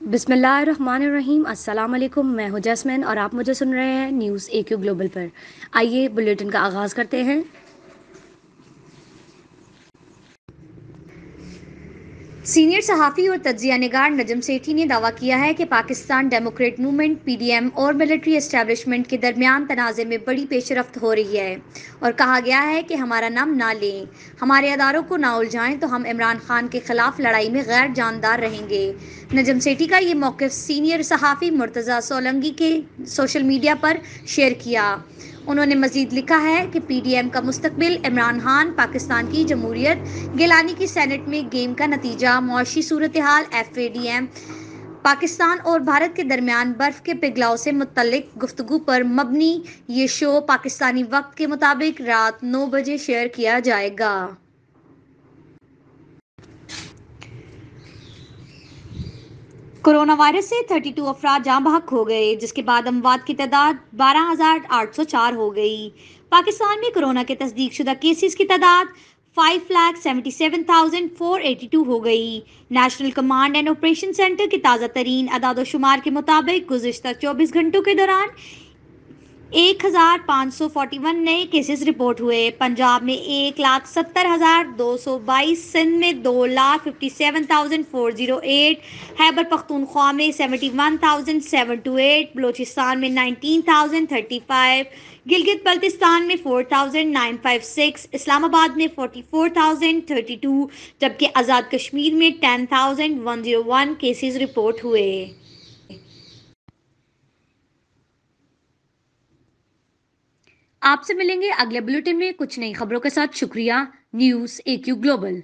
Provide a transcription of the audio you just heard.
بسم اللہ الرحمن الرحیم۔ السلام علیکم، میں ہوں جاسمین اور آپ مجھے سن رہے ہیں نیوز اے کیو گلوبل پر۔ آئیے بلیٹن کا آغاز کرتے ہیں۔ سینئر صحافی اور تجزیہ نگار نجم سیٹھی نے دعویٰ کیا ہے کہ Pakistan democrat movement P D M اور ملٹری اسٹیبلشمنٹ کے درمیان تنازع میں بڑی پیش رفت ہو رہی ہے، اور کہا گیا ہے کہ ہمارا نام نہ لیں، ہمارے اداروں کو نہ الجھائیں تو ہم عمران خان کے خلاف لڑائی میں غیر جاندار رہیں گے۔ نجم سیٹھی کا یہ موقف سینئر صحافی مرتضیٰ سولنگی کے سوشل میڈیا پر شیئر کیا۔ انہوں نے مزید لکھا ہے کہ پی ڈی ایم کا مستقبل عمران خان، پاکستان کی جمہوریت، گیلانی کی سینٹ میں گیم کا نتیجہ، معاشی صورتحال، F A D M, Pakistan اور بھارت کے درمیان برف کے پگھلاؤ سے متعلق گفتگو پر مبنی یہ شو پاکستانی وقت کے مطابق رات 9 بجے شیئر کیا جائے گا۔ کورونا وائرس سے 32 افراد جاں بحق ہو گئے، جس کے بعد اموات کی تعداد 12,804 ہو گئی۔ پاکستان میں کورونا کے تصدیق شدہ کیسز کی تعداد 5,77,482 ہو گئی۔ National command and operation centre کے تازہ ترین اعداد و شمار کے مطابق گزشتہ 24 گھنٹوں کے دوران 1,541 نئے کیسز رپورٹ ہوئے۔ پنجاب میں 1,70,222، سندھ میں 2,57,408، خیبر پختونخوا میں 71,728، بلوچستان میں 19,035، گلگت بلتستان میں 4,956، اسلام آباد میں 44,032، جبکہ آزاد کشمیر میں 10,101 کیسز رپورٹ ہوئے۔ آپ سے ملیں گے اگلے بلیٹن میں کچھ نئی خبروں کے ساتھ۔ شکریہ۔ نیوز اے کیو گلوبل۔